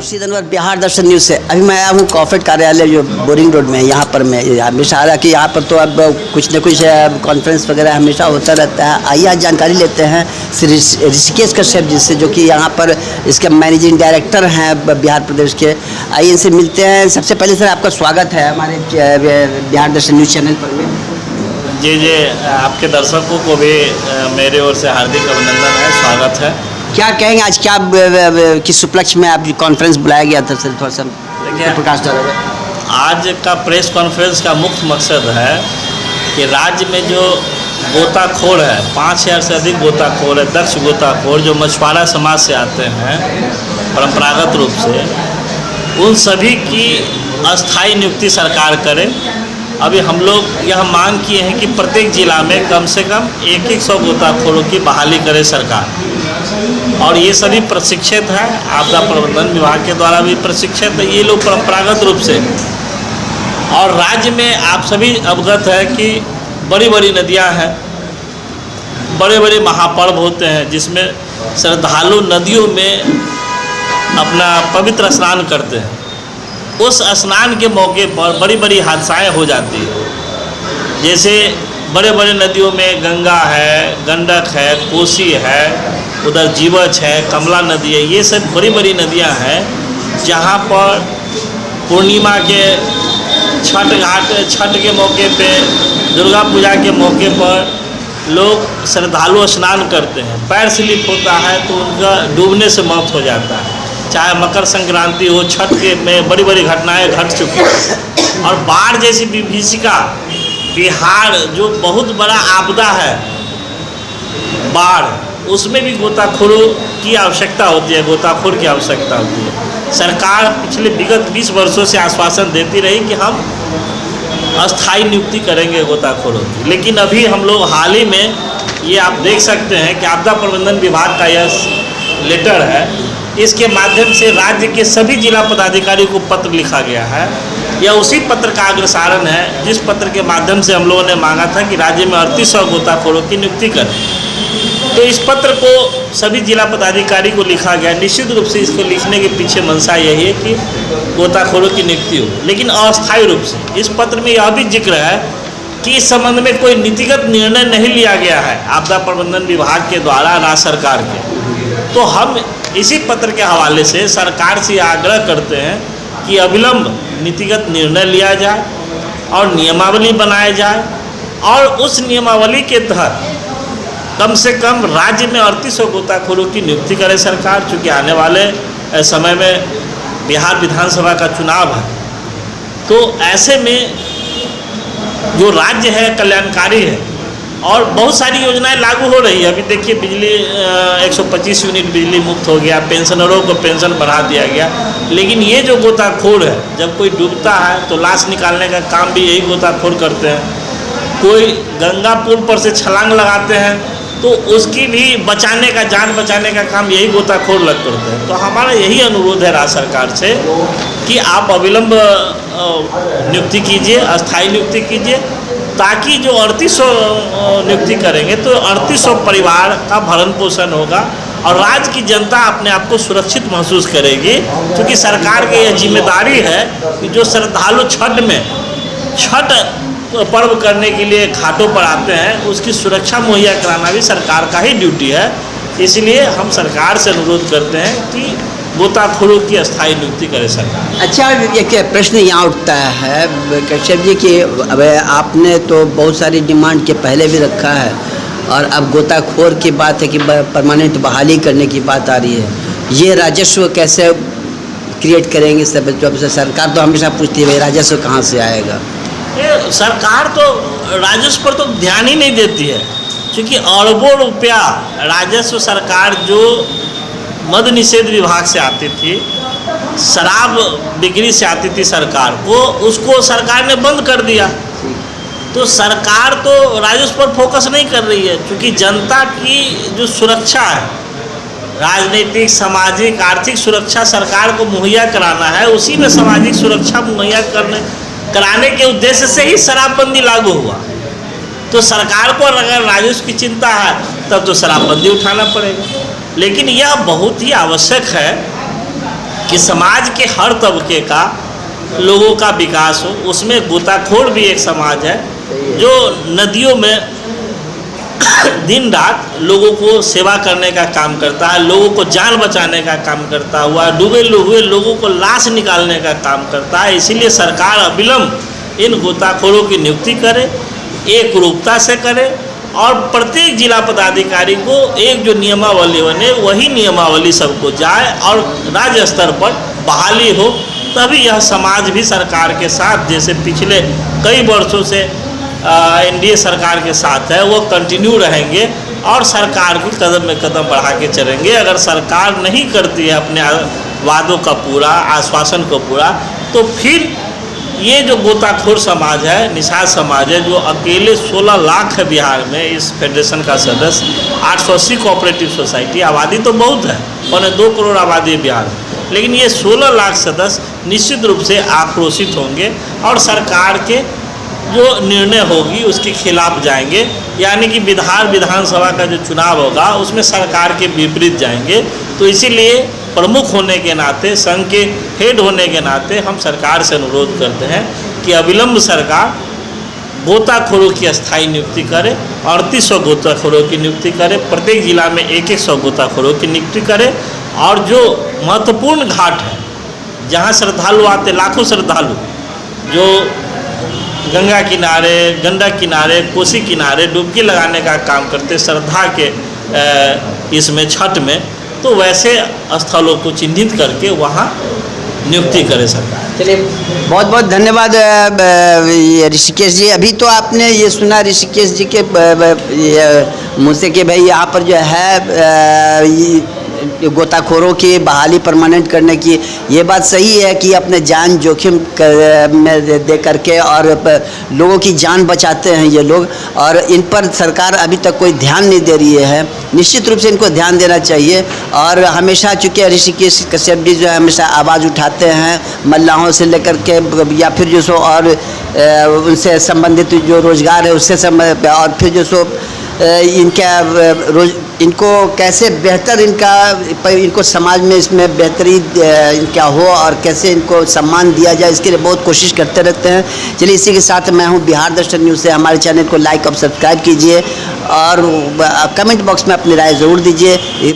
खुर्शीद अनवर, बिहार दर्शन news से। अभी मैं आया हूँ कॉर्पोरेट कार्यालय जो बोरिंग रोड में है, यहाँ पर मैं हमेशा हालांकि यहाँ पर तो अब कुछ न कुछ कॉन्फ्रेंस वगैरह हमेशा होता रहता है। आइए आज जानकारी लेते हैं श्री ऋषिकेश कश्यप जी से, जो कि यहाँ पर इसके मैनेजिंग डायरेक्टर हैं बिहार प्रदेश के। आइए इनसे मिलते हैं। सबसे पहले सर आपका स्वागत है हमारे बिहार दर्शन न्यूज़ चैनल पर में। जी जी, आपके दर्शकों को भी मेरे ओर से हार्दिक अभिनंदन है, स्वागत है। क्या कहेंगे आज क्या किस उपलक्ष्य में आप कॉन्फ्रेंस बुलाया गया था सर? थोड़ा सा प्रकाश डालेंगे। आज का प्रेस कॉन्फ्रेंस का मुख्य मकसद है कि राज्य में जो गोताखोर है, 5000 से अधिक गोताखोर है, दक्ष गोताखोर जो मछुआरा समाज से आते हैं परंपरागत रूप से, उन सभी की अस्थायी नियुक्ति सरकार करे। अभी हम लोग यह मांग किए हैं कि प्रत्येक जिला में कम से कम 100 गोताखोरों की बहाली करे सरकार। और ये सभी प्रशिक्षित हैं, आपदा प्रबंधन विभाग के द्वारा भी प्रशिक्षित है ये लोग परंपरागत रूप से। और राज्य में आप सभी अवगत है कि बड़ी बड़ी नदियां हैं, बड़े बड़े महापर्व होते हैं जिसमें श्रद्धालु नदियों में अपना पवित्र स्नान करते हैं। उस स्नान के मौके पर बड़ी बड़ी हादसाएं हो जाती हैं, जैसे बड़े बड़े नदियों में गंगा है, गंडक है, कोसी है, उधर जीवछ है, कमला नदी है। ये सब बड़ी बड़ी नदियां हैं जहां पर पूर्णिमा के छठ के मौके पे, दुर्गा पूजा के मौके पर लोग श्रद्धालु स्नान करते हैं। पैर स्लिप होता है तो उनका डूबने से मौत हो जाता है। चाहे मकर संक्रांति हो, छठ के में बड़ी बड़ी घटनाएं घट चुकी हैं। और बाढ़ जैसी विभीषिका, बिहार जो बहुत बड़ा आपदा है बाढ़, उसमें भी गोताखोरों की आवश्यकता होती है, गोताखोर की आवश्यकता होती है। सरकार पिछले विगत 20 वर्षों से आश्वासन देती रही कि हम अस्थायी नियुक्ति करेंगे गोताखोरों की, लेकिन अभी हम लोग हाल ही में ये आप देख सकते हैं कि आपदा प्रबंधन विभाग का यह लेटर है, इसके माध्यम से राज्य के सभी जिला पदाधिकारी को पत्र लिखा गया है। यह उसी पत्र का अग्रसारण है जिस पत्र के माध्यम से हम लोगों ने मांगा था कि राज्य में 3800 गोताखोरों की नियुक्ति करें। तो इस पत्र को सभी जिला पदाधिकारी को लिखा गया। निश्चित रूप से इसको लिखने के पीछे मंशा यही है कि गोताखोरों की नियुक्ति हो, लेकिन अस्थायी रूप से। इस पत्र में यह भी जिक्र है कि इस संबंध में कोई नीतिगत निर्णय नहीं लिया गया है आपदा प्रबंधन विभाग के द्वारा राज्य सरकार के। तो हम इसी पत्र के हवाले से सरकार से आग्रह करते हैं कि अविलंब नीतिगत निर्णय लिया जाए और नियमावली बनाया जाए, और उस नियमावली के तहत कम से कम राज्य में 3800 गोताखोरों की नियुक्ति करे सरकार। चूँकि आने वाले समय में बिहार विधानसभा का चुनाव है, तो ऐसे में जो राज्य है कल्याणकारी है और बहुत सारी योजनाएं लागू हो रही है। अभी देखिए बिजली 125 यूनिट बिजली मुक्त हो गया, पेंशनरों को पेंशन बढ़ा दिया गया। लेकिन ये जो गोताखोर है, जब कोई डूबता है तो लाश निकालने का काम भी यही गोताखोर करते हैं। कोई गंगा पुल पर से छलांग लगाते हैं तो उसकी भी बचाने का, जान बचाने का काम यही गोताखोर लोग करते हैं। तो हमारा यही अनुरोध है राज्य सरकार से कि आप अविलंब नियुक्ति कीजिए, अस्थायी नियुक्ति कीजिए, ताकि जो 3800 नियुक्ति करेंगे तो 3800 परिवार का भरण पोषण होगा और राज्य की जनता अपने आप को सुरक्षित महसूस करेगी। क्योंकि सरकार की यह जिम्मेदारी है कि जो श्रद्धालु छठ पर्व करने के लिए घाटों पर आते हैं, उसकी सुरक्षा मुहैया कराना भी सरकार का ही ड्यूटी है। इसलिए हम सरकार से अनुरोध करते हैं कि गोताखोरों की अस्थायी नियुक्ति करे सरकार। अच्छा, एक प्रश्न यहाँ उठता है कश्यप जी कि अब आपने तो बहुत सारी डिमांड के पहले भी रखा है, और अब गोताखोर की बात है कि परमानेंट बहाली करने की बात आ रही है। ये राजस्व कैसे क्रिएट करेंगे? सब सरकार तो हमेशा पूछती है भाई राजस्व कहाँ से आएगा। सरकार तो राजस्व पर तो ध्यान ही नहीं देती है, क्योंकि अरबों रुपया राजस्व सरकार जो मद निषेध विभाग से आती थी, शराब बिक्री से आती थी सरकार को, उसको सरकार ने बंद कर दिया। तो सरकार तो राजस्व पर फोकस नहीं कर रही है, क्योंकि जनता की जो सुरक्षा है, राजनीतिक, सामाजिक, आर्थिक सुरक्षा सरकार को मुहैया कराना है। उसी में सामाजिक सुरक्षा मुहैया कराने के उद्देश्य से ही शराबबंदी लागू हुआ। तो सरकार को अगर राजस्व की चिंता है तब तो शराबबंदी उठाना पड़ेगा। लेकिन यह बहुत ही आवश्यक है कि समाज के हर तबके का लोगों का विकास हो। उसमें गोताखोर भी एक समाज है जो नदियों में दिन रात लोगों को सेवा करने का काम करता है, लोगों को जान बचाने का काम करता हुआ, डूबे हुए लोगों को लाश निकालने का काम करता है। इसीलिए सरकार अविलंब इन गोताखोरों की नियुक्ति करे, एक रूपता से करे और प्रत्येक जिला पदाधिकारी को एक जो नियमावली बने वही नियमावली सबको जाए और राज्य स्तर पर बहाली हो। तभी यह समाज भी सरकार के साथ, जैसे पिछले कई वर्षों से एनडीए सरकार के साथ है, वो कंटिन्यू रहेंगे और सरकार भी कदम में कदम बढ़ा के चलेंगे। अगर सरकार नहीं करती है अपने वादों का पूरा, आश्वासन को पूरा, तो फिर ये जो गोताखोर समाज है, निषाद समाज है, जो अकेले 16 लाख है बिहार में इस फेडरेशन का सदस्य, 880 कोऑपरेटिव सोसाइटी, आबादी तो बहुत है, 2 करोड़ आबादी है बिहार में, लेकिन ये 16 लाख सदस्य निश्चित रूप से आक्रोशित होंगे और सरकार के जो निर्णय होगी उसके खिलाफ जाएंगे। यानी कि विधानसभा का जो चुनाव होगा उसमें सरकार के विपरीत जाएंगे। तो इसीलिए प्रमुख होने के नाते, संघ के हेड होने के नाते हम सरकार से अनुरोध करते हैं कि अविलंब सरकार गोताखोरों की अस्थायी नियुक्ति करे, 3800 गोताखोरों की नियुक्ति करे, प्रत्येक जिला में 100 गोताखोरों की नियुक्ति करे और जो महत्वपूर्ण घाट है जहाँ श्रद्धालु आते, लाखों श्रद्धालु जो गंगा किनारे, गंडक किनारे, कोसी किनारे डुबकी लगाने का काम करते श्रद्धा के इसमें छठ में, तो वैसे स्थलों को चिन्हित करके वहाँ नियुक्ति करे सरकार। चलिए, बहुत बहुत धन्यवाद ऋषिकेश जी। अभी तो आपने ये सुना ऋषिकेश जी के मुँह से कि भाई यहाँ पर जो है गोताखोरों की बहाली परमानेंट करने की, ये बात सही है कि अपने जान जोखिम में दे करके और लोगों की जान बचाते हैं ये लोग, और इन पर सरकार अभी तक कोई ध्यान नहीं दे रही है। निश्चित रूप से इनको ध्यान देना चाहिए। और हमेशा चूँकि ऋषिकेश कश्यप जी जो है हमेशा आवाज़ उठाते हैं मल्लाहों से लेकर के, या फिर जो सो और उनसे संबंधित जो रोज़गार है उससे संबंधित, और फिर जो सो इनको कैसे बेहतर इनको समाज में इसमें बेहतरी इनका हो और कैसे इनको सम्मान दिया जाए, इसके लिए बहुत कोशिश करते रहते हैं। चलिए, इसी के साथ मैं हूं बिहार दर्शन न्यूज़ से। हमारे चैनल को लाइक और सब्सक्राइब कीजिए और कमेंट बॉक्स में अपनी राय ज़रूर दीजिए।